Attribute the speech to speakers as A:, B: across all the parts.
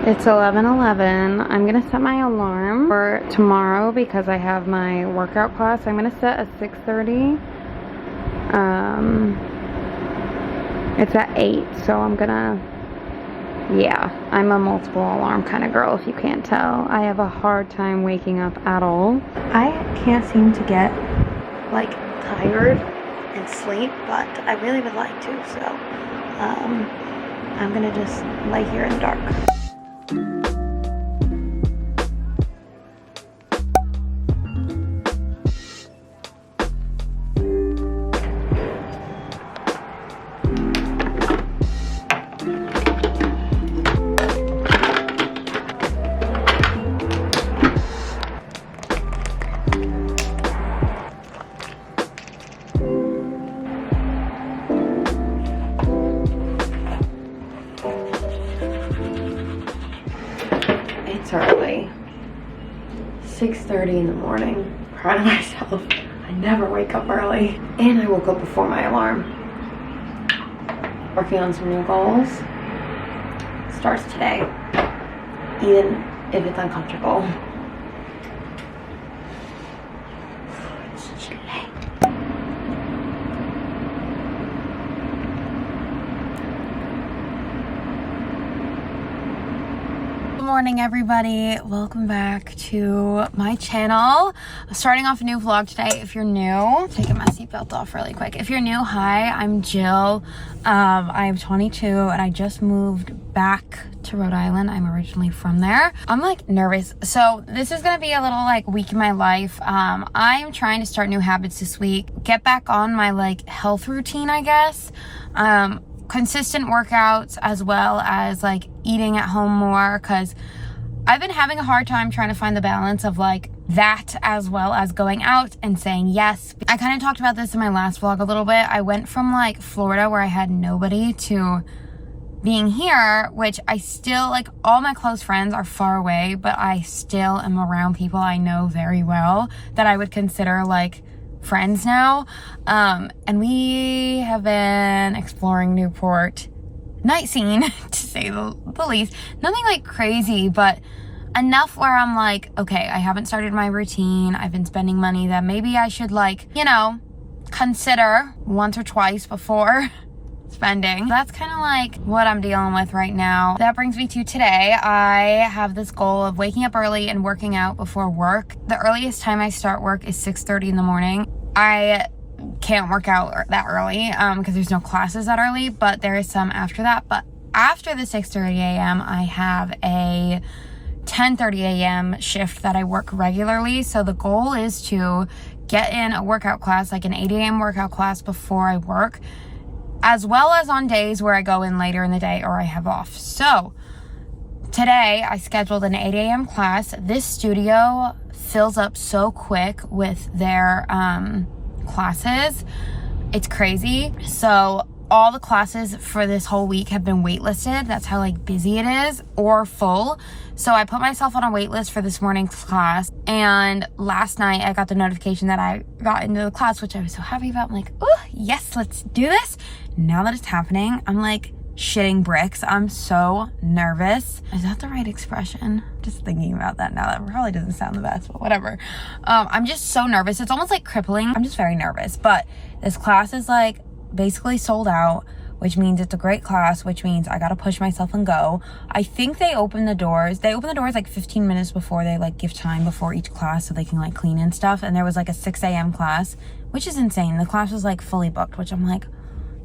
A: It's 11:11. I'm gonna set my alarm for tomorrow because I have my workout class. I'm gonna set at 6:30. It's at 8, so I'm gonna, yeah, I'm a multiple alarm kind of girl if you can't tell. I have a hard time waking up at all. I can't seem to get like tired and sleep, but I really would like to, so I'm gonna just lay here in the dark. It's early. 6:30 in the morning. Proud of myself. I never wake up early. And I woke up before my alarm. Working on some new goals. Starts today. Even if it's uncomfortable. It's chilly. Good morning, everybody. Welcome back to my channel. I'm starting off a new vlog today. If you're new, taking my seatbelt off really quick. If you're new, hi, I'm Jill. I'm 22 and I just moved back to Rhode Island. I'm originally from there. I'm like nervous. So this is gonna be a little like week in my life. I'm trying to start new habits this week. Get back on my like health routine, I guess. Consistent workouts as well as like eating at home more, because I've been having a hard time trying to find the balance of like that as well as going out and saying yes. I kind of talked about this in my last vlog a little bit. I went from like Florida where I had nobody to being here, which I still like, all my close friends are far away, but I still am around people I know very well that I would consider like friends now. And we have been exploring Newport night scene to say the least. Nothing like crazy, but enough where I'm like, okay, I haven't started my routine. I've been spending money that maybe I should like, you know, consider once or twice before spending. That's kind of like what I'm dealing with right now. That brings me to today. I have this goal of waking up early and working out before work. The earliest time I start work is 6:30 in the morning. I can't work out that early because there's no classes that early, but there is some after that. But after the 6:30 a.m. I have a 10:30 a.m. shift that I work regularly. So the goal is to get in a workout class, like an 8 a.m. workout class before I work, as well as on days where I go in later in the day or I have off. So today I scheduled an 8 a.m. class. This studio fills up so quick with their classes. It's crazy. So all the classes for this whole week have been waitlisted. That's how like busy it is, or full. So I put myself on a wait list for this morning's class, and last night I got the notification that I got into the class, which I was so happy about. I'm like, oh yes, let's do this. Now that it's happening, I'm like shitting bricks. I'm so nervous. Is that the right expression? Just thinking about that now. That probably doesn't sound the best, but whatever. I'm just so nervous. It's almost like crippling. I'm just very nervous. But this class is like basically sold out, which means it's a great class, which means I gotta push myself and go. I think they open the doors like 15 minutes before they like give time before each class so they can like clean and stuff. And there was like a 6 a.m. class, which is insane. The class was like fully booked, which I'm like,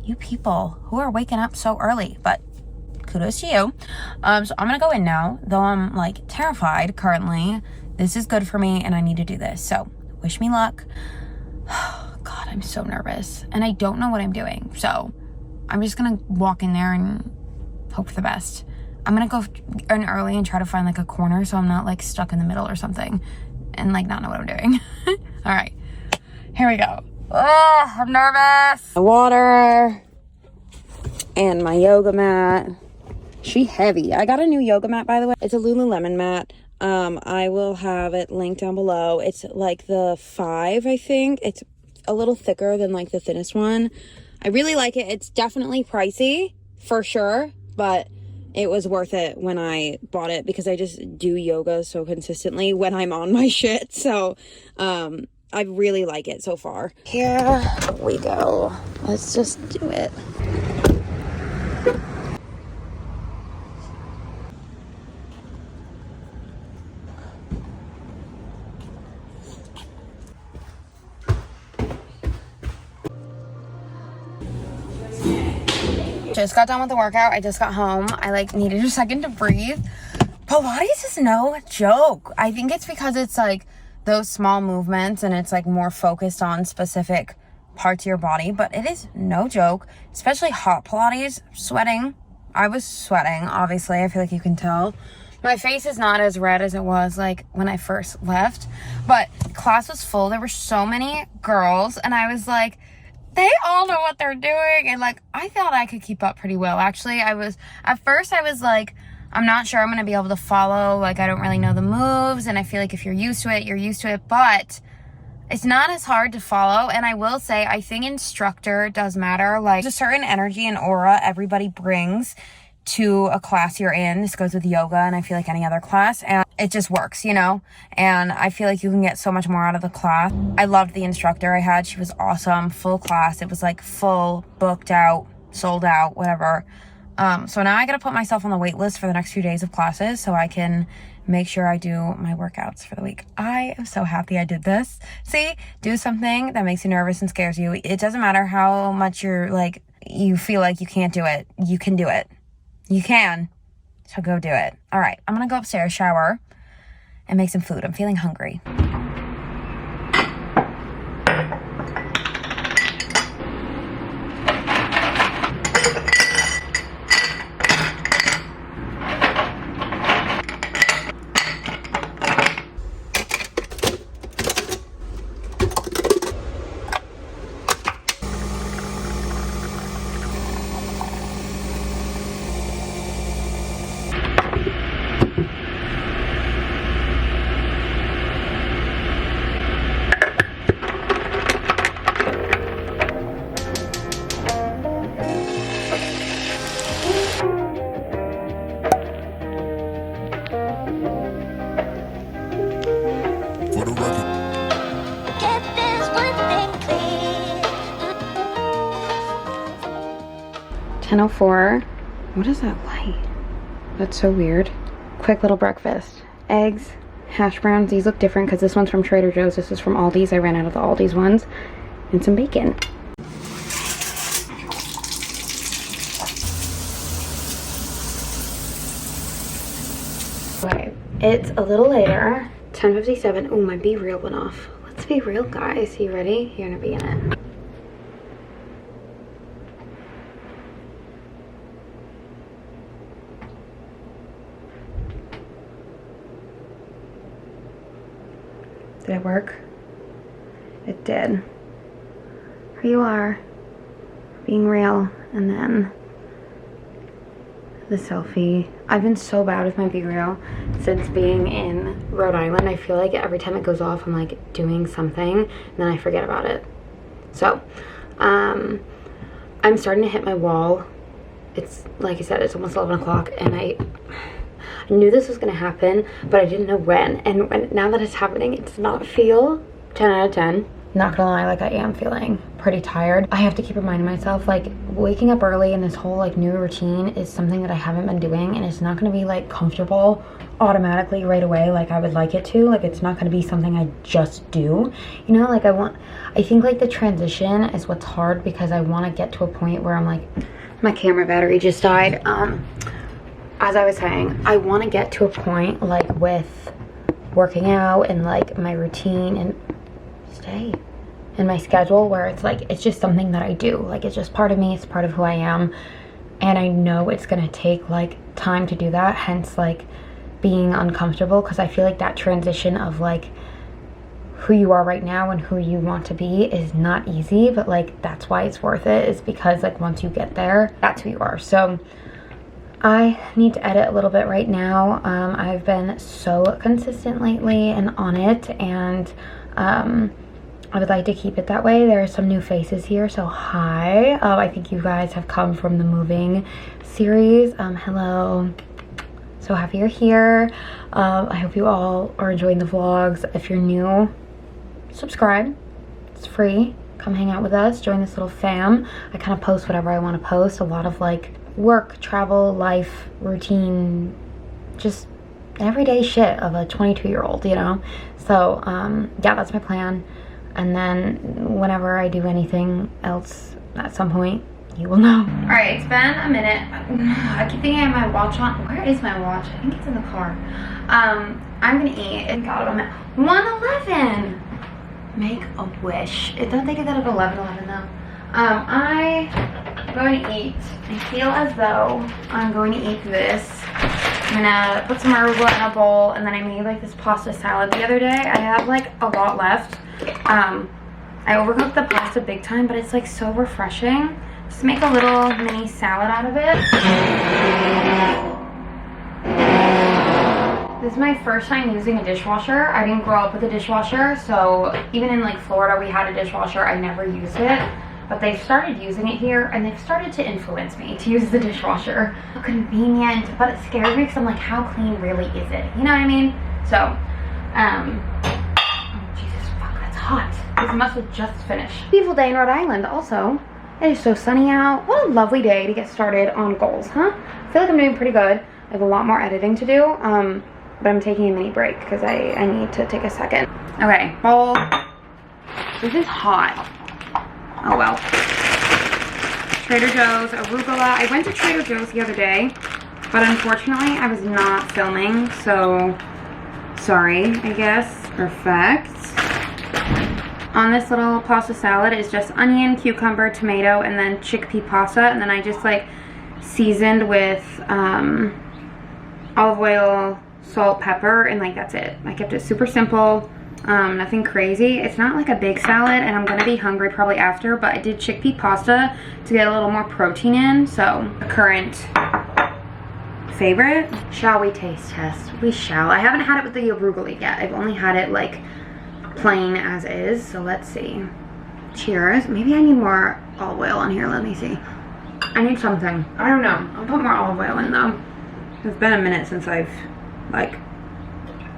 A: you people who are waking up so early, but kudos to you. So I'm gonna go in now, though I'm like terrified currently. This is good for me and I need to do this. So wish me luck. God, I'm so nervous and I don't know what I'm doing. So I'm just gonna walk in there and hope for the best. I'm gonna go in early and try to find like a corner so I'm not like stuck in the middle or something and like not know what I'm doing. All right, here we go. Oh, I'm nervous. My water and my yoga mat. She heavy. I got a new yoga mat, by the way. It's a Lululemon mat. I will have it linked down below. It's like the 5, I think. It's a little thicker than like the thinnest one. I really like it. It's definitely pricey for sure, but it was worth it when I bought it because I just do yoga so consistently when I'm on my shit. So I really like it so far. Here we go. Let's just do it. Just got done with the workout. I just got home. I like needed a second to breathe. Pilates is no joke. I think it's because it's like those small movements and it's like more focused on specific parts of your body, but it is no joke, especially hot Pilates. Sweating. I was sweating, obviously. I feel like you can tell. My face is not as red as it was like when I first left, but class was full. There were so many girls and I was like, they all know what they're doing. And like, I thought I could keep up pretty well. Actually, at first I was like, I'm not sure I'm going to be able to follow. Like, I don't really know the moves. And I feel like if you're used to it, you're used to it. But it's not as hard to follow. And I will say, I think instructor does matter. Like, there's a certain energy and aura everybody brings to a class you're in. This goes with yoga and I feel like any other class, and it just works, you know? And I feel like you can get so much more out of the class. I loved the instructor I had. She was awesome. Full class. It was like full, booked out, sold out, whatever. So now I gotta put myself on the wait list for the next few days of classes so I can make sure I do my workouts for the week. I am so happy I did this. See, do something that makes you nervous and scares you. It doesn't matter how much you're like, you feel like you can't do it. You can do it. You can. So go do it. All right, I'm gonna go upstairs, shower, and make some food. I'm feeling hungry. 10:04. What is that light? That's so weird. Quick little breakfast. Eggs, hash browns. These look different because this one's from Trader Joe's. This is from Aldi's. I ran out of the Aldi's ones. And some bacon. Okay, it's a little later. 10:57. Oh, my Be Real went off. Let's be real, guys. You ready? You're gonna be in it. Did it work? It did. Here you are, being real, and then the selfie. I've been so bad with my Be Real since being in Rhode Island. I feel like every time it goes off, I'm like doing something, and then I forget about it. So, I'm starting to hit my wall. It's, like I said, it's almost 11 o'clock, and I knew this was gonna happen, but I didn't know when. And now that it's happening, it does not feel 10 out of 10. Not gonna lie, like I am feeling pretty tired. I have to keep reminding myself, like waking up early and this whole like new routine is something that I haven't been doing, and it's not gonna be like comfortable automatically right away like I would like it to. Like it's not gonna be something I just do, you know? Like I think like the transition is what's hard, because I want to get to a point where I'm like, my camera battery just died. As I was saying, I want to get to a point like with working out and like my routine and stay in my schedule where it's like, it's just something that I do. Like it's just part of me, it's part of who I am. And I know it's gonna take like time to do that, hence like being uncomfortable, because I feel like that transition of like who you are right now and who you want to be is not easy, but like that's why it's worth it, is because like once you get there, that's who you are. So I need to edit a little bit right now. I've been so consistent lately and on it, and I would like to keep it that way. There are some new faces here, so hi. I think you guys have come from the moving series. Hello. So happy you're here. I hope you all are enjoying the vlogs. If you're new, subscribe. It's free. Come hang out with us. Join this little fam. I kind of post whatever I want to post. A lot of like work, travel, life, routine, just everyday shit of a 22-year-old, you know? So yeah, that's my plan. And then whenever I do anything else at some point, you will know. All right, it's been a minute. I keep thinking I have my watch on. Where is my watch? I think it's in the car. I'm gonna eat. And God, I'm at 1:11. Make a wish. It doesn't think of that at 11:11 though. I'm going to eat. I feel as though I'm going to eat this. I'm gonna put some arugula in a bowl, and then I made like this pasta salad the other day. I have like a lot left. I overcooked the pasta big time, but it's like so refreshing. Just make a little mini salad out of it. This is my first time using a dishwasher. I didn't grow up with a dishwasher, so even in like Florida we had a dishwasher. I never used it, but they've started using it here, and they've started to influence me to use the dishwasher. Convenient, but it scares me because I'm like, how clean really is it? You know what I mean? So, oh Jesus, fuck, that's hot. This must have just finished. Beautiful day in Rhode Island also. It is so sunny out. What a lovely day to get started on goals, huh? I feel like I'm doing pretty good. I have a lot more editing to do, but I'm taking a mini break because I need to take a second. Okay, bowl. This is hot. Oh well. Trader Joe's arugula. I went to Trader Joe's the other day, but unfortunately I was not filming, so sorry, I guess. Perfect. On this little pasta salad is just onion, cucumber, tomato, and then chickpea pasta, and then I just like seasoned with olive oil, salt, pepper, and like that's it. I kept it super simple. Nothing crazy. It's not like a big salad, and I'm gonna be hungry probably after, but I did chickpea pasta to get a little more protein in, so a current favorite. Shall we taste test? We shall. I haven't had it with the arugula yet. I've only had it like plain as is, so let's see. Cheers. Maybe I need more olive oil on here. Let me see. I need something. I don't know. I'll put more olive oil in though. It's been a minute since I've like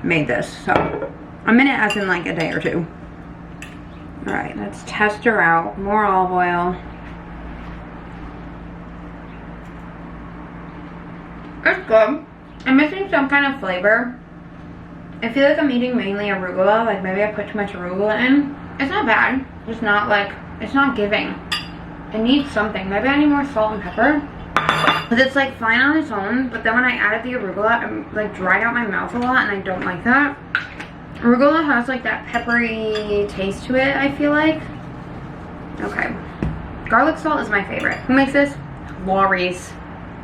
A: made this, so a minute as in like a day or two. All right, let's test her out. More olive oil. It's good. I'm missing some kind of flavor. I feel like I'm eating mainly arugula. Like maybe I put too much arugula in. It's not bad. It's not like, it's not giving. It needs something. Maybe I need more salt and pepper. But it's like fine on its own. But then when I added the arugula, I'm like dried out my mouth a lot, and I don't like that. Arugula has like that peppery taste to it, I feel like. Okay. Garlic salt is my favorite. Who makes this? Lawry's.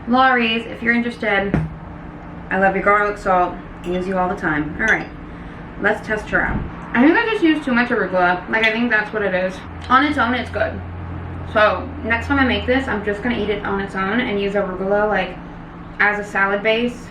A: Lawry's, if you're interested. I love your garlic salt. I use you all the time. All right, let's test her out. I think I just used too much arugula. Like, I think that's what it is. On its own, it's good. So next time I make this, I'm just gonna eat it on its own and use arugula like as a salad base,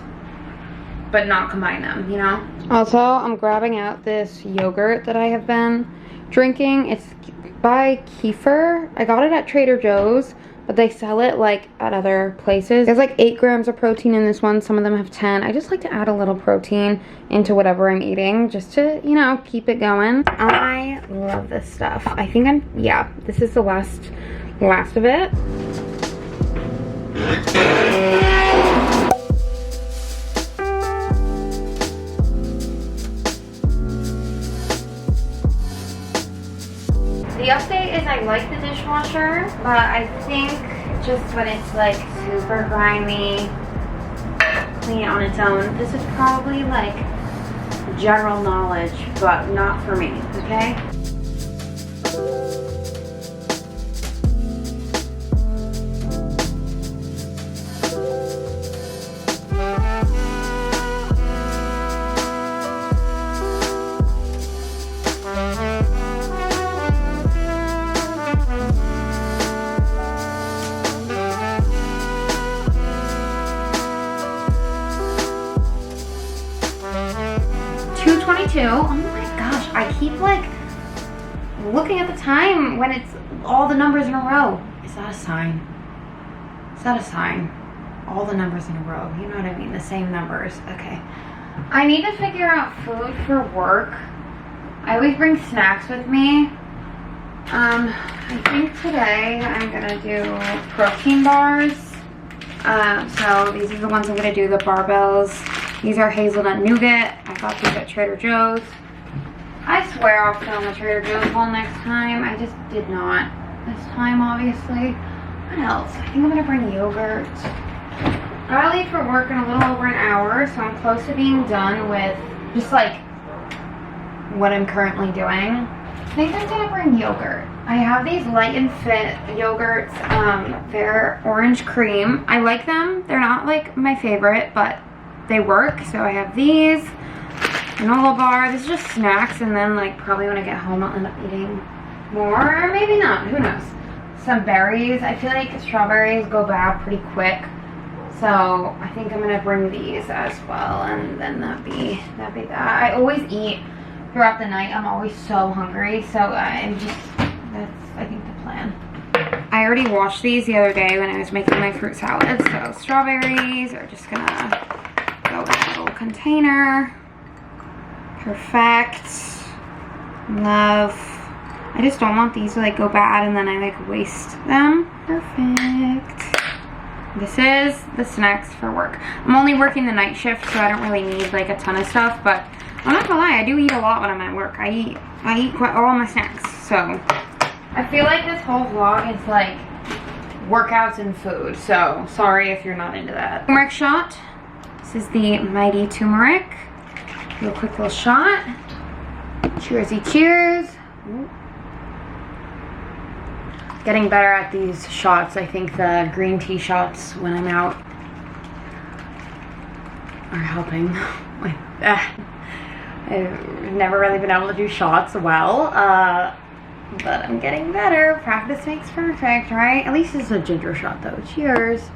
A: but not combine them, you know? Also, I'm grabbing out this yogurt that I have been drinking. It's by Kefir. I got it at Trader Joe's, but they sell it like at other places. There's like 8 grams of protein in this one. Some of them have 10. I just like to add a little protein into whatever I'm eating just to, you know, keep it going. I love this stuff. I think yeah, this is the last of it. The update is I like the dishwasher, but I think just when it's like super grimy, clean on its own, this is probably like general knowledge, but not for me, okay? Oh my gosh, I keep like looking at the time when it's all the numbers in a row. Is that a sign? Is that a sign? All the numbers in a row. You know what I mean? The same numbers. Okay. I need to figure out food for work. I always bring snacks with me. I think today I'm gonna do protein bars. So these are the ones I'm gonna do, the barbells. These are hazelnut nougat. I got these at Trader Joe's. I swear I'll film a Trader Joe's haul next time. I just did not this time, obviously. What else? I think I'm gonna bring yogurt. I gotta leave for work in a little over an hour, so I'm close to being done with just like what I'm currently doing. I think I'm gonna bring yogurt. I have these Light and Fit yogurts. They're orange cream. I like them. They're not like my favorite, but they work. So I have these. Granola bar. This is just snacks, and then like probably when I get home I'll end up eating more, or maybe not. Who knows? Some berries. I feel like strawberries go bad pretty quick. So I think I'm gonna bring these as well, and then that'd be that. I always eat throughout the night. I'm always so hungry, so that's I think the plan. I already washed these the other day when I was making my fruit salad, so strawberries are just gonna go in a little container. Perfect. Love. I just don't want these to like go bad and then I like waste them. Perfect. This is the snacks for work. I'm only working the night shift, so I don't really need like a ton of stuff, but I'm not gonna lie, I do eat a lot when I'm at work. I eat quite all my snacks, so I feel like this whole vlog is like workouts and food, so sorry if you're not into that. Turmeric shot. This is the Mighty Turmeric. Do a quick little shot. Cheersy cheers. Getting better at these shots. I think the green tea shots when I'm out are helping with that. I've never really been able to do shots well, but I'm getting better. Practice makes perfect, right? At least it's a ginger shot though. Cheers.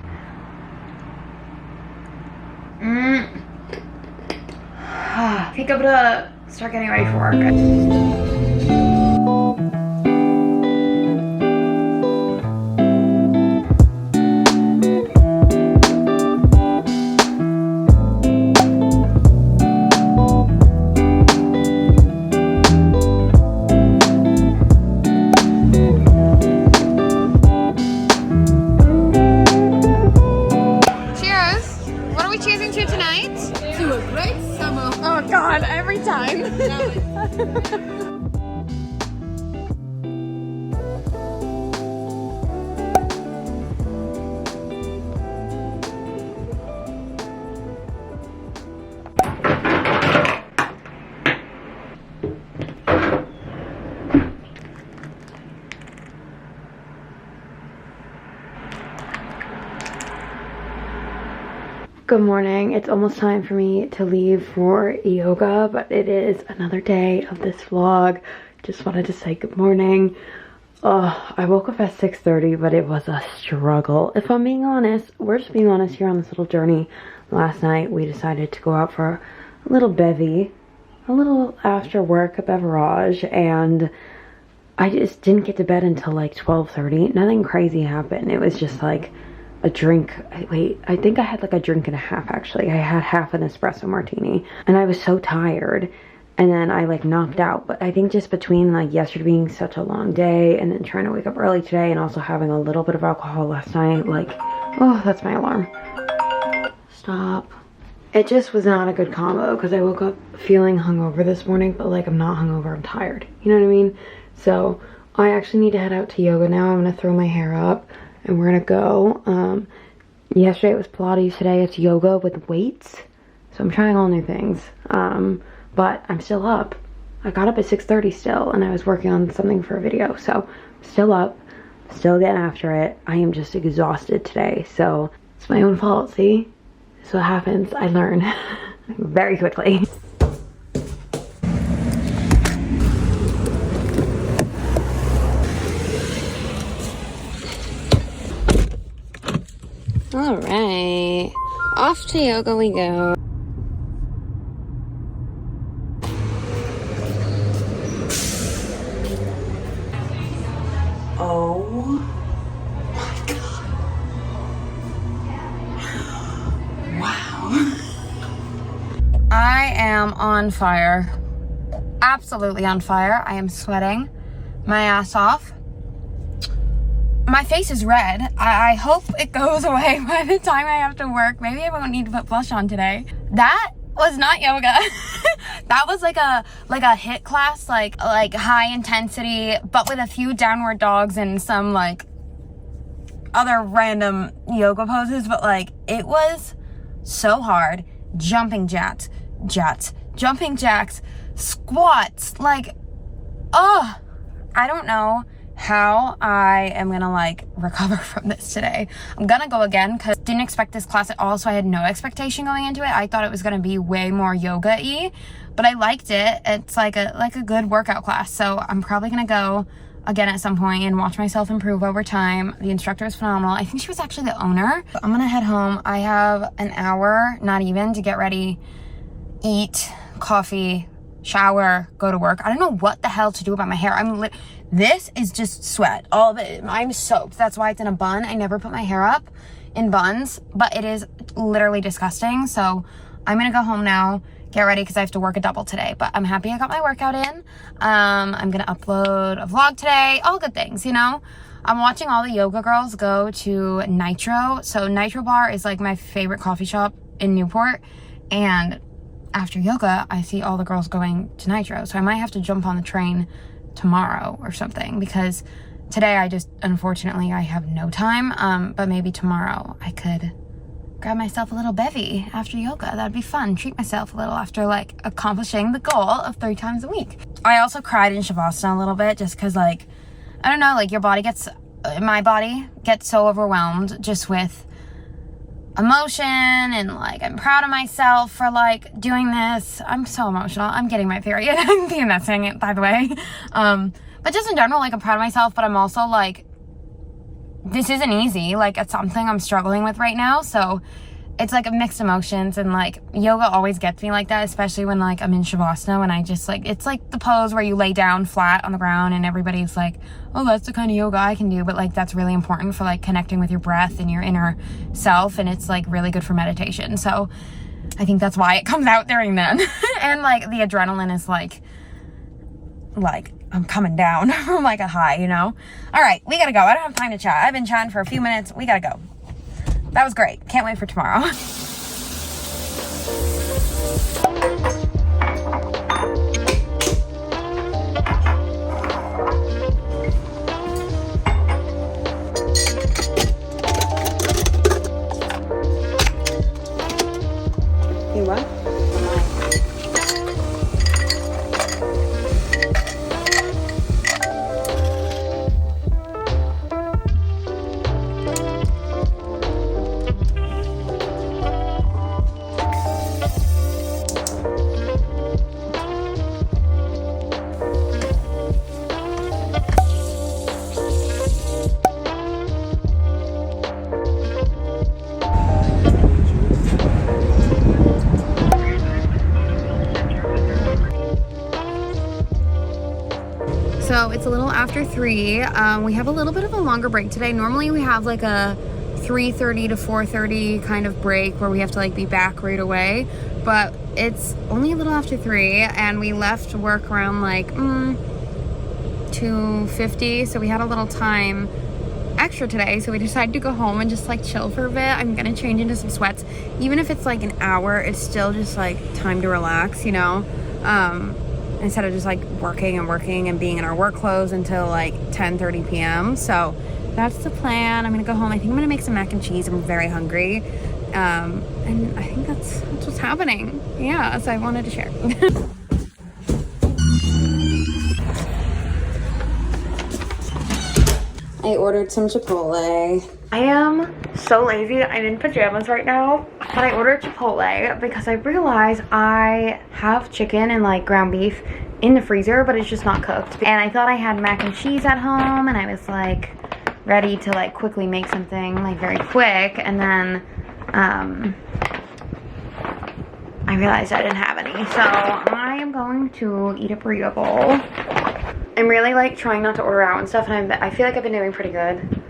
A: I think I'm gonna start getting ready for work. Good morning. It's almost time for me to leave for yoga, but it is another day of this vlog. Just wanted to say good morning. I woke up at 6:30, but it was a struggle. If I'm being honest, we're just being honest here on this little journey. Last night we decided to go out for a little bevy, a little after work, a beverage, and I just didn't get to bed until like 12:30. Nothing crazy happened. It was just like a drink. I think I had like a drink and a half actually. I had half an espresso martini and I was so tired, and then I like knocked out. But I think just between like yesterday being such a long day and then trying to wake up early today and also having a little bit of alcohol last night, like, oh, that's my alarm. Stop. It just was not a good combo because I woke up feeling hungover this morning, but like I'm not hungover, I'm tired. You know what I mean? So I actually need to head out to yoga now. I'm gonna throw my hair up and we're gonna go. Yesterday it was Pilates, today it's yoga with weights. So I'm trying all new things. But I'm still up. I got up at 6:30 still, and I was working on something for a video. So still up, still getting after it. I am just exhausted today, so it's my own fault, see? This is what happens. I learn very quickly. All right, off to yoga we go. I am on fire. Absolutely on fire. I am sweating my ass off. My face is red. I hope it goes away by the time I have to work. Maybe I won't need to put blush on today. That was not yoga. That was like a HIIT class, like high intensity, but with a few downward dogs and some like other random yoga poses. But like, it was so hard. Jumping jacks, jumping jacks, squats, like, oh, I don't know how I am gonna like recover from this today. I'm gonna go again because didn't expect this class at all, so I had no expectation going into it. I thought it was gonna be way more yoga-y, but I liked it. It's like a good workout class, so I'm probably gonna go again at some point and watch myself improve over time. The instructor was phenomenal. I think she was actually the owner. I'm gonna head home. I have an hour, not even, to get ready, eat, coffee, shower, go to work. I don't know what the hell to do about my hair. This is just sweat, all of it. I'm soaked. That's why it's in a bun. I never put my hair up in buns, but it is literally disgusting. So I'm gonna go home now, get ready, because I have to work a double today, but I'm happy I got my workout in. I'm gonna upload a vlog today, all good things, you know. I'm watching all the yoga girls go to Nitro. So Nitro Bar is like my favorite coffee shop in Newport, and after yoga I see all the girls going to Nitro, so I might have to jump on the train tomorrow or something, because today unfortunately I have no time, but maybe tomorrow I could grab myself a little bevy after yoga. That'd be fun. Treat myself a little after like accomplishing the goal of 3 times a week. I also cried in Shavasana a little bit just because, like, I don't know, like my body gets so overwhelmed just with emotion, and like I'm proud of myself for like doing this. I'm so emotional. I'm getting my period. I'm PMSing it, by the way. But just in general, like, I'm proud of myself, but I'm also like, this isn't easy. Like, it's something I'm struggling with right now. So it's like mixed emotions, and like yoga always gets me like that, especially when like I'm in Shavasana, and I just like, it's like the pose where you lay down flat on the ground and everybody's like, oh, that's the kind of yoga I can do. But like, that's really important for like connecting with your breath and your inner self, and it's like really good for meditation. So I think that's why it comes out during then. And like the adrenaline is like I'm coming down from like a high, you know. All right, we gotta go. I don't have time to chat. I've been chatting for a few minutes. We gotta go. That was great. Can't wait for tomorrow. You what? So it's a little after 3. We have a little bit of a longer break today. Normally we have like a 3:30 to 4:30 kind of break where we have to like be back right away, but it's only a little after 3, and we left work around like 2:50, so we had a little time extra today, so we decided to go home and just like chill for a bit. I'm gonna change into some sweats. Even if it's like an hour, it's still just like time to relax, you know, instead of just like working and being in our work clothes until like 10:30 p.m. So that's the plan. I'm gonna go home. I think I'm gonna make some mac and cheese. I'm very hungry, and I think that's what's happening. Yeah, so I wanted to share. I ordered some Chipotle. I am so lazy. I'm in pajamas right now, but I ordered Chipotle because I realized I have chicken and like ground beef in the freezer, but it's just not cooked. And I thought I had mac and cheese at home, and I was like ready to like quickly make something like very quick, and then I realized I didn't have any. So I am going to eat a burrito bowl. I'm really like trying not to order out and stuff, and I feel like I've been doing pretty good.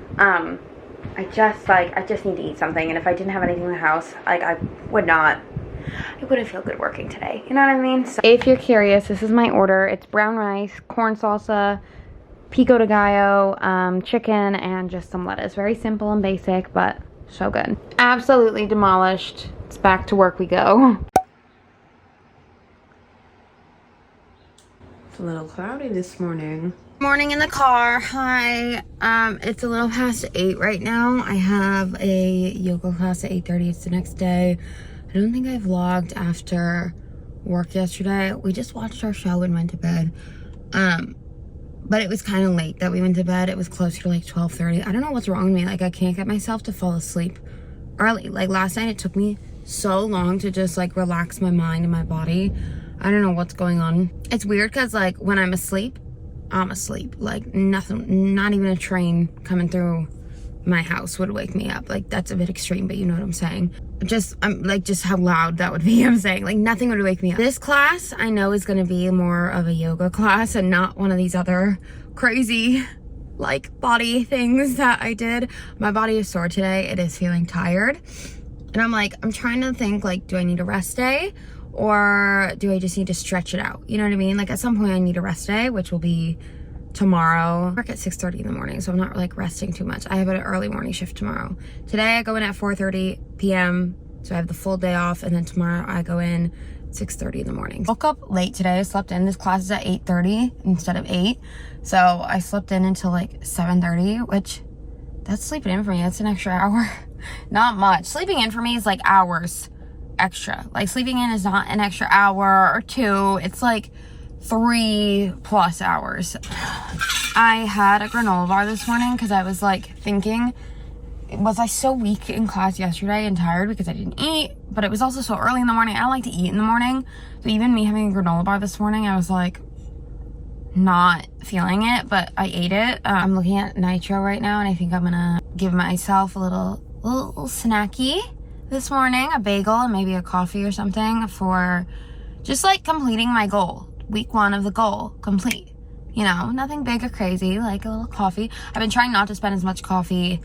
A: I just need to eat something, and if I didn't have anything in the house, like I would not I wouldn't feel good working today. You know what I mean? So if you're curious, this is my order. It's brown rice, corn salsa, pico de gallo, chicken, and just some lettuce. Very simple and basic, but so good. Absolutely demolished. It's back to work we go. It's a little cloudy this morning. Morning in the car. Hi. It's a little past 8 right now. I have a yoga class at 8:30. It's the next day. I don't think I vlogged after work yesterday. We just watched our show and went to bed. But it was kind of late that we went to bed. It was closer to like 12:30. I don't know what's wrong with me. Like, I can't get myself to fall asleep early. Like, last night it took me so long to just like relax my mind and my body. I don't know what's going on. It's weird because like when I'm asleep, I'm asleep. Like nothing, not even a train coming through my house would wake me up. Like, that's a bit extreme, but you know what I'm saying. I'm like, just how loud that would be. I'm saying like nothing would wake me up. This class I know is going to be more of a yoga class and not one of these other crazy like body things that I did. My body is sore today. It is feeling tired. And I'm trying to think, like, do I need a rest day? Or do I just need to stretch it out? You know what I mean? Like, at some point I need a rest day, which will be tomorrow. I work at 6:30 in the morning, so I'm not like resting too much. I have an early morning shift tomorrow. Today I go in at 4:30 p.m. So I have the full day off, and then tomorrow I go in 6:30 in the morning. Woke up late today. I slept in. This class is at 8:30 instead of 8. So I slept in until like 7:30, which that's sleeping in for me. That's an extra hour. Not much. Sleeping in for me is like hours extra. Like, sleeping in is not an extra hour or 2. It's like 3+ hours. I had a granola bar this morning because I was like thinking, was I so weak in class yesterday and tired because I didn't eat? But it was also so early in the morning. I don't like to eat in the morning. So even me having a granola bar this morning, I was like not feeling it, but I ate it. I'm looking at Nitro right now, and I think I'm gonna give myself a little snacky this morning, a bagel and maybe a coffee or something, for just like completing my goal. Week 1 of the goal complete. You know, nothing big or crazy, like a little coffee. I've been trying not to spend as much coffee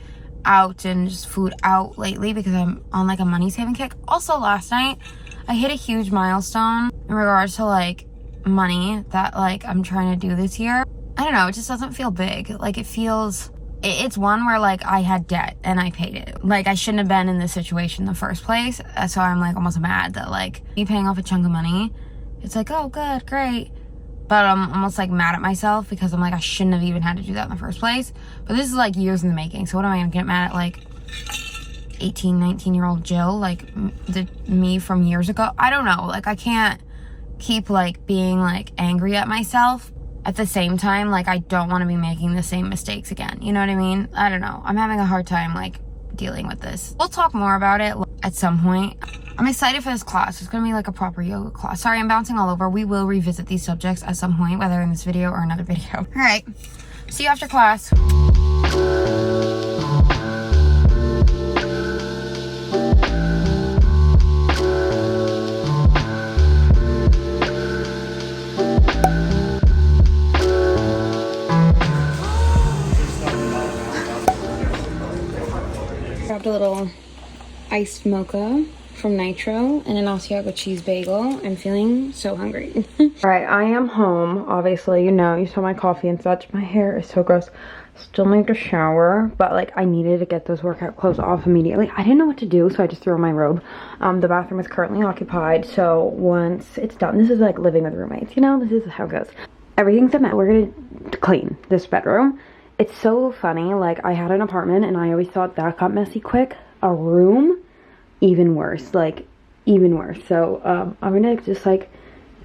A: out and just food out lately because I'm on like a money saving kick. Also, last night I hit a huge milestone in regards to like money that like I'm trying to do this year. I don't know, it just doesn't feel big. Like, it's one where like I had debt and I paid it. Like, I shouldn't have been in this situation in the first place. So I'm like almost mad that like me paying off a chunk of money, it's like, oh good, great. But I'm almost like mad at myself because I'm like, I shouldn't have even had to do that in the first place. But this is like years in the making. So what am I gonna get mad at like 18, 19-year-old Jill? Like me from years ago? I don't know. Like, I can't keep like being like angry at myself. At the same time, like, I don't want to be making the same mistakes again. You know what I mean? I don't know. I'm having a hard time like dealing with this. We'll talk more about it at some point. I'm excited for this class. It's gonna be like a proper yoga class. Sorry, I'm bouncing all over. We will revisit these subjects at some point, whether in this video or another video. All right, see you after class. Grabbed a little iced mocha from Nitro and an Asiago cheese bagel. I'm feeling so hungry. All right, I am home. Obviously, you know, you saw my coffee and such. My hair is so gross. Still need to shower, but like I needed to get those workout clothes off immediately. I didn't know what to do, so I just threw on my robe. The bathroom is currently occupied, so once it's done, this is like living with roommates, you know, this is how it goes. Everything's a mess. We're gonna clean this bedroom. It's so funny, like I had an apartment and I always thought that got messy quick. A room, even worse, like even worse. So I'm gonna just like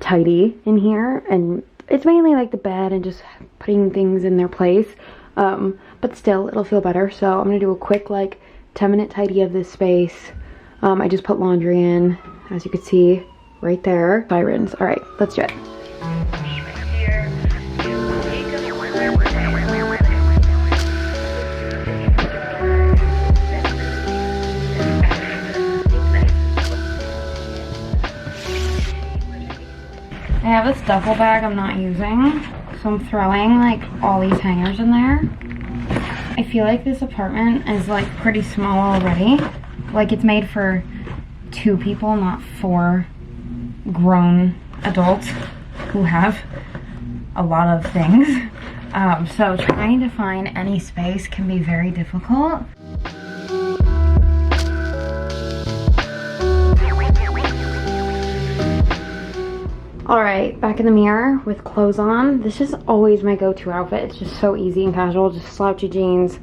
A: tidy in here, and it's mainly like the bed and just putting things in their place, but still it'll feel better. So I'm gonna do a quick like 10-minute tidy of this space. I just put laundry in, as you can see right there. Sirens. All right, let's do it. I have this duffel bag I'm not using, so I'm throwing like all these hangers in there. I feel like this apartment is like pretty small already. Like, it's made for 2 2 people, not 4 grown adults who have a lot of things. So trying to find any space can be very difficult. All right, back in the mirror with clothes on. This is always my go-to outfit. It's just so easy and casual, just slouchy jeans.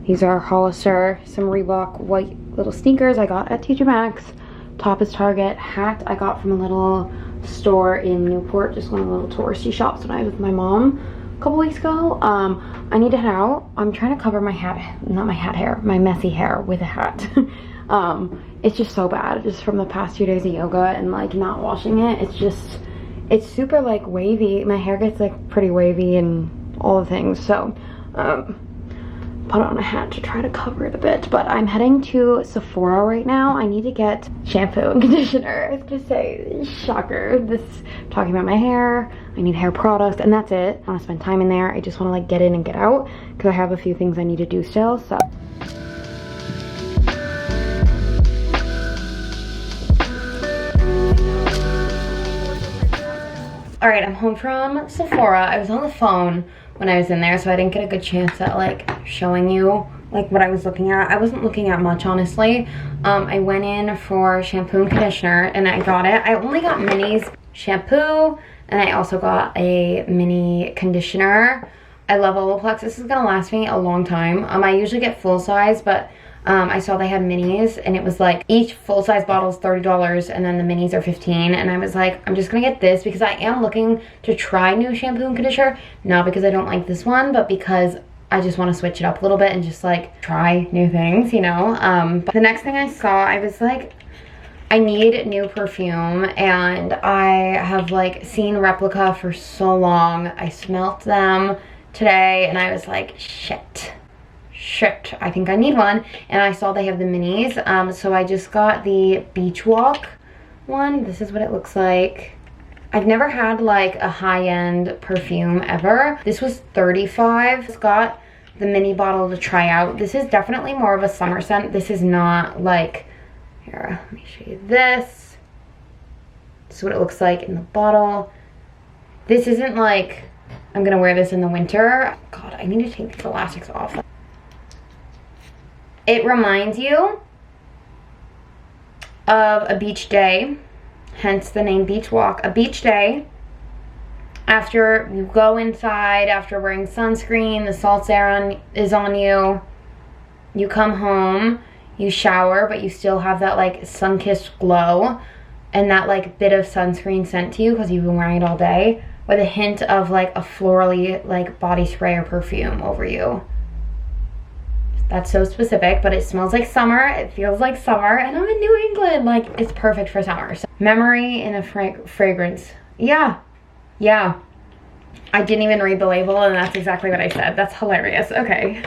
A: These are Hollister, some Reebok white little sneakers I got at TJ Maxx. Top is Target. Hat I got from a little store in Newport, just one of the little touristy shops when I was with my mom a couple weeks ago. I need to head out. I'm trying to cover my my messy hair with a hat. It's just so bad, just from the past 2 days of yoga and like not washing it. It's super like wavy. My hair gets like pretty wavy and all the things. So put on a hat to try to cover it a bit. But I'm heading to Sephora right now. I need to get shampoo and conditioner. I was gonna say, shocker. Talking about my hair. I need hair products and that's it. I want to spend time in there. I just want to like get in and get out because I have a few things I need to do still. So all right, I'm home from Sephora. I was on the phone when I was in there, so I didn't get a good chance at like showing you like what I was looking at. I wasn't looking at much, honestly. I went in for shampoo and conditioner and I got it. I only got minis shampoo and I also got a mini conditioner. I love Olaplex. This is gonna last me a long time. I usually get full size, but I saw they had minis and it was like each full-size bottle is $30 and then the minis are $15, and I was like, I'm just gonna get this because I am looking to try new shampoo and conditioner, not because I don't like this one, but because I just want to switch it up a little bit and just like try new things, you know. But the next thing I saw, I was like, I need new perfume, and I have like seen Replica for so long. I smelt them today and I was like, shit, I think I need one. And I saw they have the minis, so I just got the Beach Walk one. This is what it looks like. I've never had like a high-end perfume ever. This was $35. It's got the mini bottle to try out. This is definitely more of a summer scent. This is not like, here, let me show you this. This is what it looks like in the bottle. This isn't like, I'm gonna wear this in the winter. God, I need to take these elastics off. It reminds you of a beach day, hence the name Beach Walk. A beach day, after you go inside, after wearing sunscreen, the salt's air is on you, you come home, you shower, but you still have that like sun-kissed glow and that like bit of sunscreen sent to you because you've been wearing it all day, with a hint of like a florally like body spray or perfume over you. That's so specific, but it smells like summer. It feels like summer, and I'm in New England. Like, it's perfect for summer. So, memory in a fragrance. Yeah. I didn't even read the label, and that's exactly what I said. That's hilarious. Okay.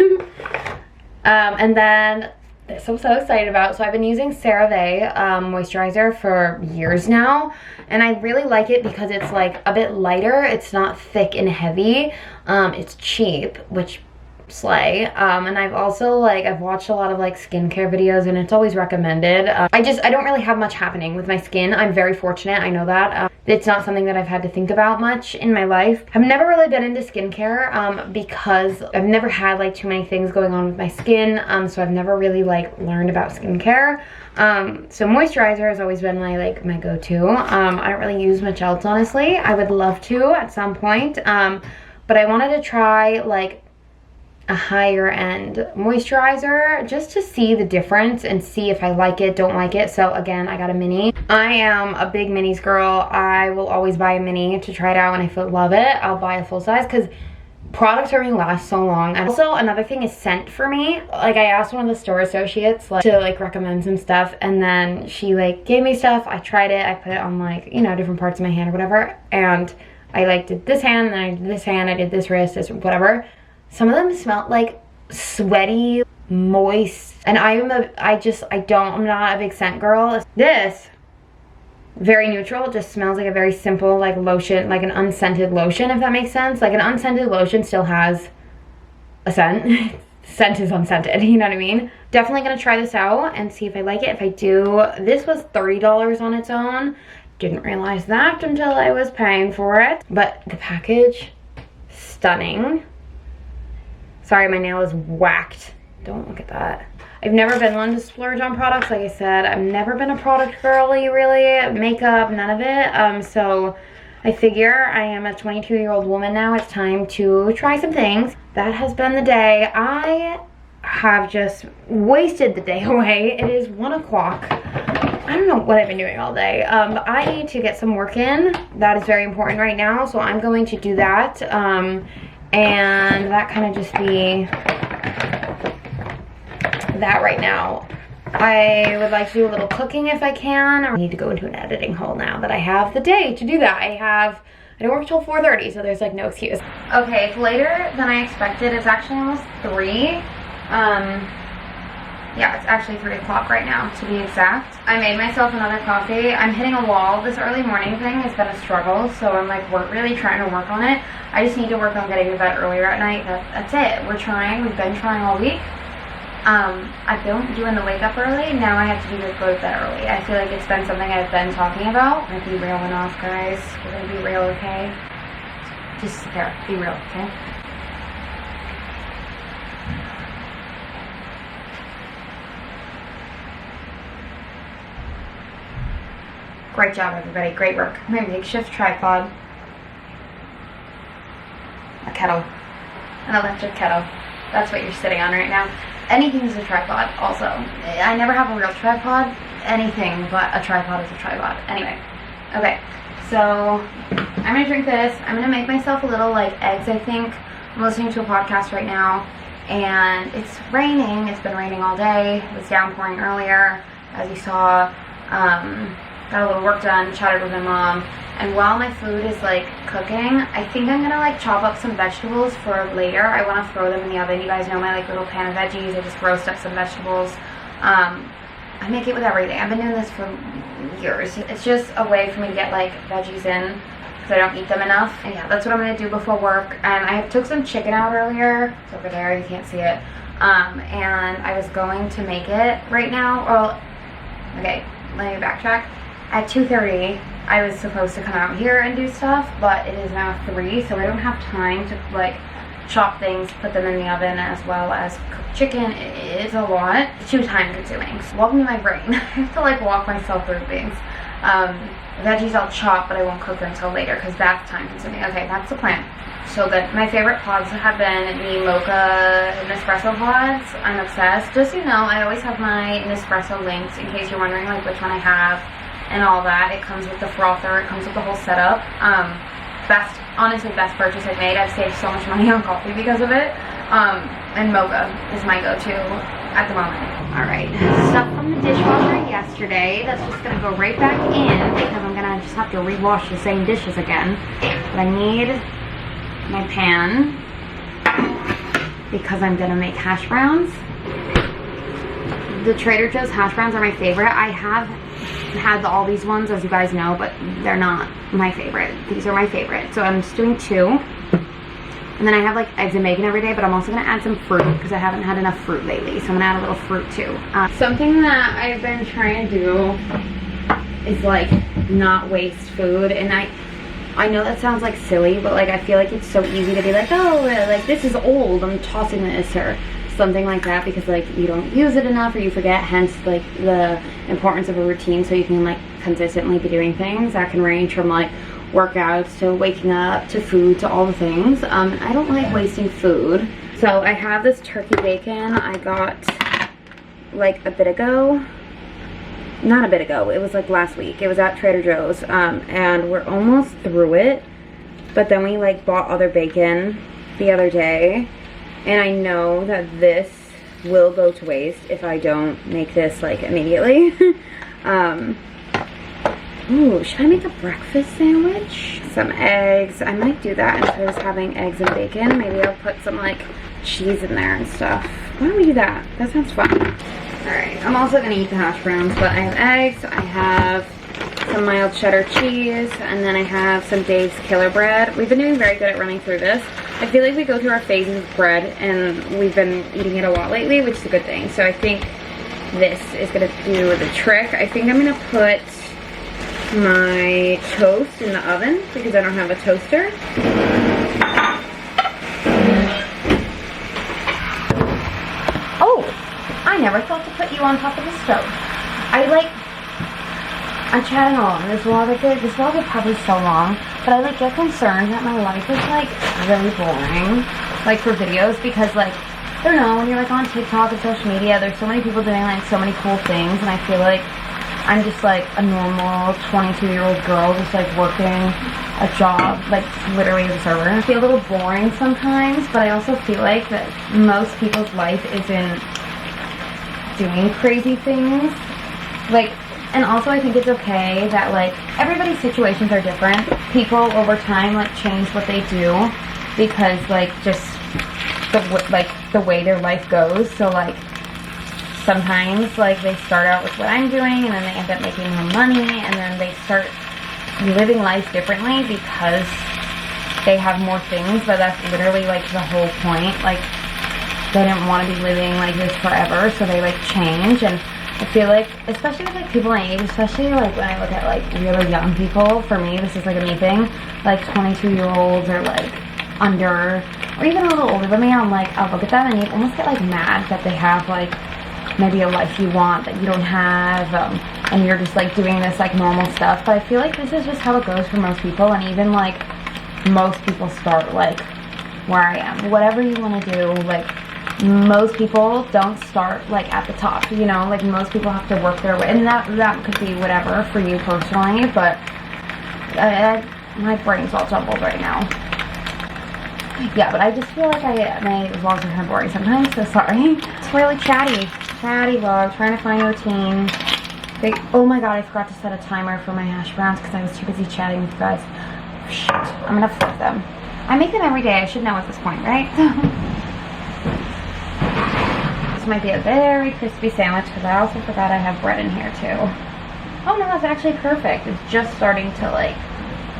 A: And then this I'm so excited about. So I've been using CeraVe moisturizer for years now, and I really like it because it's like a bit lighter. It's not thick and heavy. It's cheap, which slay. And I've also I've watched a lot of like skincare videos, and it's always recommended. I don't really have much happening with my skin. I'm very fortunate, I know that. It's not something that I've had to think about much in my life. I've never really been into skincare because I've never had like too many things going on with my skin, so I've never really like learned about skincare. So moisturizer has always been my go-to. I don't really use much else, honestly. I would love to at some point, but I wanted to try like a higher end moisturizer just to see the difference and see if I like it, don't like it. So again, I got a mini. I am a big minis girl. I will always buy a mini to try it out, and if I love it, I'll buy a full size because products are gonna last so long. And also another thing is scent for me. Like, I asked one of the store associates to recommend some stuff, and then she gave me stuff. I tried it, I put it on different parts of my hand or whatever, and I did this hand, and then I did this hand, I did this wrist, this whatever. Some of them smelled like sweaty, moist, and I'm not a big scent girl. This, very neutral, just smells like a very simple lotion, like an unscented lotion, if that makes sense. Like, an unscented lotion still has a scent. scent is unscented, you know what I mean? Definitely gonna try this out and see if I like it. If I do, this was $30 on its own. Didn't realize that until I was paying for it. But the package, stunning. Sorry, my nail is whacked. Don't look at that. I've never been one to splurge on products. Like I said, I've never been a product girly, really. Makeup, none of it. So I figure I am a 22-year-old woman now. It's time to try some things. That has been the day. I have just wasted the day away. It is 1 o'clock. I don't know what I've been doing all day. But I need to get some work in. That is very important right now. So I'm going to do that. And that kind of just be that right now. I would like to do a little cooking if I can. I need to go into an editing hole now that I have the day to do that. I don't work till 4:30, so there's like no excuse. Okay, it's later than I expected. It's actually almost 3. Yeah, it's actually 3 o'clock right now, to be exact. I made myself another coffee. I'm hitting a wall. This early morning thing has been a struggle, so I'm like really trying to work on it. I just need to work on getting to bed earlier at night. That's it. We're trying. We've been trying all week. I've been doing the wake up early. Now I have to do the go to bed early. I feel like it's been something I've been talking about. I'm gonna be real enough, guys. We're gonna be real, okay? Just there, be real, okay? Great job, everybody. Great work. My makeshift tripod. A kettle. An electric kettle. That's what you're sitting on right now. Anything's a tripod, also. I never have a real tripod. Anything but a tripod is a tripod. Anyway. Okay. So, I'm gonna drink this. I'm gonna make myself a little, like, eggs, I think. I'm listening to a podcast right now. And it's raining. It's been raining all day. It was downpouring earlier, as you saw. Got a little work done, chatted with my mom, and while my food is like cooking, I think I'm gonna like chop up some vegetables for later. I want to throw them in the oven. You guys know my like little pan of veggies. I just roast up some vegetables. I make it with everything. I've been doing this for years. It's just a way for me to get like veggies in because I don't eat them enough. And yeah, that's what I'm gonna do before work. And I took some chicken out earlier. It's over there, you can't see it. And I was going to make it right now. Well, okay, let me backtrack. At 2:30, I was supposed to come out here and do stuff, but it is now 3, so I don't have time to like chop things, put them in the oven, as well as cook chicken. It's a lot. It's too time consuming. So welcome to my brain. I have to like walk myself through things. Veggies I'll chop, but I won't cook them until later because that's time consuming. Okay, that's the plan. So good. My favorite pods have been the mocha Nespresso pods. I'm obsessed. Just so you know, I always have my Nespresso links in case you're wondering like which one I have. And all that. It comes with the frother, it comes with the whole setup. Honestly best purchase I've made. I've saved so much money on coffee because of it. And mocha is my go-to at the moment. Alright, stuff from the dishwasher yesterday. That's just gonna go right back in because I'm gonna just have to rewash the same dishes again. But I need my pan because I'm gonna make hash browns. The Trader Joe's hash browns are my favorite. I have had all these ones, as you guys know, but they're not my favorite. These are my favorite. So I'm just doing 2. And then I have like eggs and bacon every day, but I'm also going to add some fruit because I haven't had enough fruit lately. So I'm going to add a little fruit too. Something that I've been trying to do is like not waste food. And I know that sounds like silly, but like I feel like it's so easy to be like, oh, like this is old, I'm tossing this, or something like that, because like you don't use it enough or you forget, hence like the importance of a routine so you can like consistently be doing things. That can range from like workouts to waking up to food to all the things. I don't like wasting food. So I have this turkey bacon I got like a bit ago. Not a bit ago, it was like last week. It was at Trader Joe's, and we're almost through it, but then we like bought other bacon the other day. And I know that this will go to waste if I don't make this like immediately. Ooh, should I make a breakfast sandwich? Some eggs. I might do that instead of just having eggs and bacon. Maybe I'll put some like cheese in there and stuff. Why don't we do that? That sounds fun. Alright, I'm also gonna eat the hash browns, but I have eggs, I have some mild cheddar cheese, and then I have some Dave's Killer Bread. We've been doing very good at running through this. I feel like we go through our phases of bread, and we've been eating it a lot lately, which is a good thing. So I think this is gonna do the trick. I think I'm gonna put my toast in the oven because I don't have a toaster. Oh, I never thought to put you on top of the stove. I'm chatting along. This vlog is probably so long, but I like get concerned that my life is like really boring, like for videos, because like, I don't know, when you're like on TikTok and social media, there's so many people doing like so many cool things, and I feel like I'm just like a normal 22-year-old girl just like working a job, like literally as a server. And I feel a little boring sometimes, but I also feel like that most people's life isn't doing crazy things. Like, and also I think it's okay that like everybody's situations are different. People over time like change what they do because like just the way their life goes. So like sometimes like they start out with what I'm doing and then they end up making more money, and then they start living life differently because they have more things, but that's literally like the whole point. Like they didn't want to be living like this forever, so they like change. And I feel like, especially with like people my age, especially like when I look at like really young people, for me this is like a me thing, like 22-year-olds or like under, or even a little older than me, I'm like, I'll look at them and you almost get like mad that they have like maybe a life you want that you don't have, and you're just like doing this like normal stuff. But I feel like this is just how it goes for most people, and even like most people start like where I am. Whatever you want to do, like most people don't start like at the top, you know, like most people have to work their way, and that could be whatever for you personally, but my brain's all jumbled right now. Yeah, but I just feel like my vlogs are kind of boring sometimes, so sorry. It's really chatty vlog, trying to find a routine. Oh my god, I forgot to set a timer for my hash browns because I was too busy chatting with you guys. Shit, I'm gonna flip them. I make them every day, I should know at this point, right? This might be a very crispy sandwich because I also forgot I have bread in here too. Oh no, that's actually perfect. It's just starting to like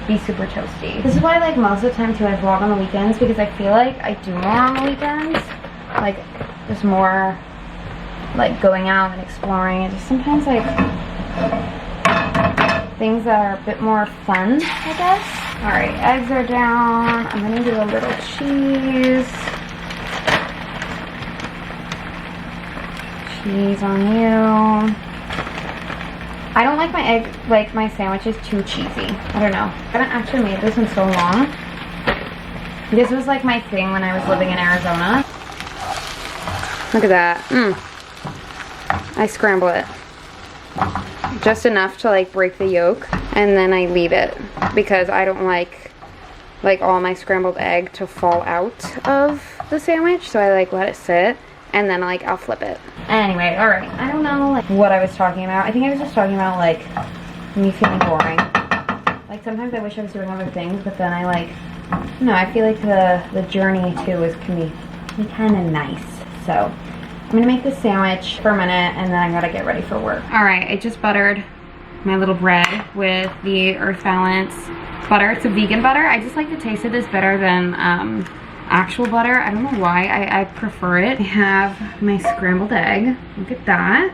A: be super toasty. This is why like most of the time too I vlog on the weekends, because I feel like I do more on the weekends. Like just more like going out and exploring, and just sometimes like things that are a bit more fun, I guess. Alright, eggs are down. I'm gonna do a little cheese. Cheese on you. I don't like my sandwiches too cheesy. I don't know. I haven't actually made this in so long. This was like my thing when I was living in Arizona. Look at that. I scramble it. Just enough to like break the yolk, and then I leave it because I don't like all my scrambled egg to fall out of the sandwich, so I like let it sit, and then like I'll flip it. Anyway, alright, I don't know like what I was talking about. I think I was just talking about like me feeling boring. Like sometimes I wish I was doing other things, but then I like, no, I feel like the journey too can be kind of nice. So I'm gonna make this sandwich for a minute, and then I gotta get ready for work. Alright, I just buttered my little bread with the Earth Balance butter. It's a vegan butter. I just like the taste of this better than actual butter. I don't know why. I prefer it. I have my scrambled egg. Look at that.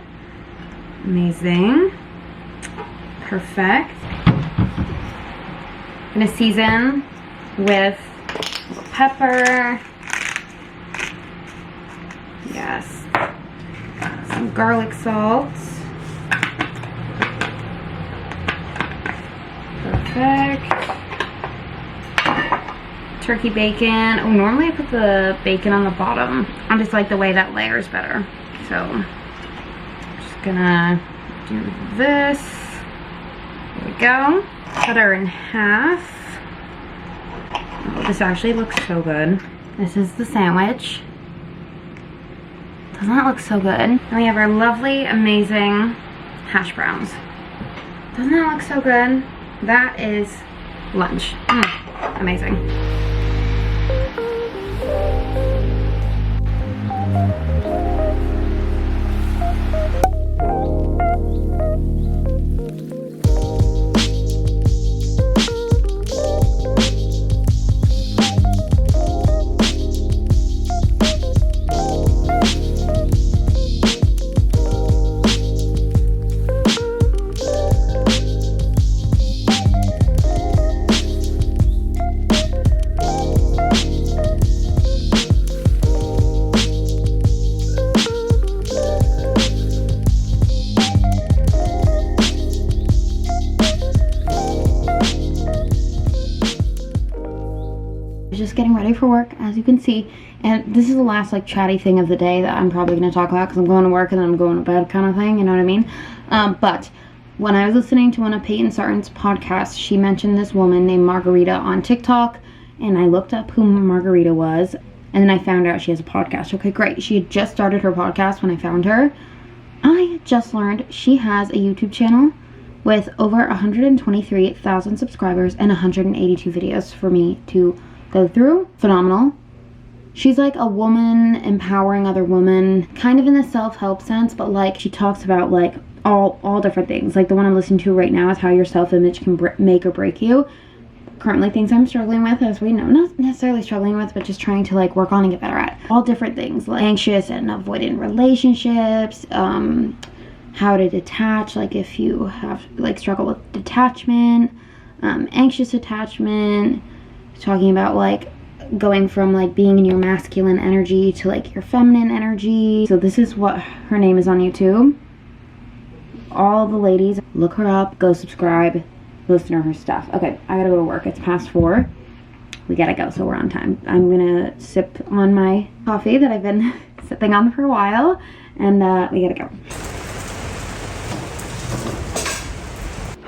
A: Amazing. Perfect. I'm gonna season with pepper. Yes. Some garlic salt. Perfect. Turkey bacon. Oh, normally I put the bacon on the bottom. I just like the way that layers better. So, I'm just gonna do this. There we go. Cut her in half. Oh, this actually looks so good. This is the sandwich. Doesn't that look so good? And we have our lovely, amazing hash browns. Doesn't that look so good? That is lunch. Amazing. Just getting ready for work, as you can see, and this is the last like chatty thing of the day that I'm probably going to talk about because I'm going to work and then I'm going to bed kind of thing, you know what I mean? But when I was listening to one of Peyton Sarton's podcasts, she mentioned this woman named Margarita on TikTok, and I looked up who Margarita was, and then I found out she has a podcast. Okay, great. She had just started her podcast when I found her. I just learned she has a YouTube channel with over 123,000 subscribers and 182 videos for me to go through. Phenomenal. She's like a woman empowering other women, kind of in the self-help sense, but like she talks about like all different things. Like the one I'm listening to right now is how your self-image can make or break you. Currently things I'm struggling with, as we know, not necessarily struggling with, but just trying to like work on and get better at. All different things, like anxious and avoidant relationships, how to detach, like if you have like struggle with detachment, anxious attachment, talking about like going from like being in your masculine energy to like your feminine energy. So this is what her name is on YouTube. All the ladies, look her up, go subscribe, listen to her stuff. Okay, I gotta go to work. It's past 4. We gotta go, so we're on time. I'm gonna sip on my coffee that I've been sipping on for a while, and we gotta go.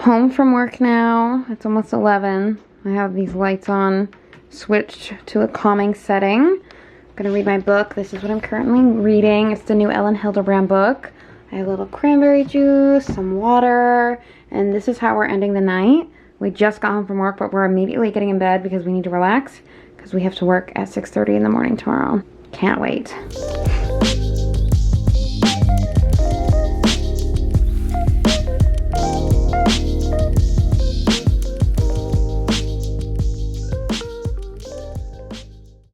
A: Home from work now. It's almost 11. I have these lights on, switched to a calming setting. I'm gonna read my book. This is what I'm currently reading. It's the new Ellen Hildebrand book. I have a little cranberry juice, some water, and this is how we're ending the night. We just got home from work, but we're immediately getting in bed because we need to relax because we have to work at 6:30 in the morning tomorrow. Can't wait.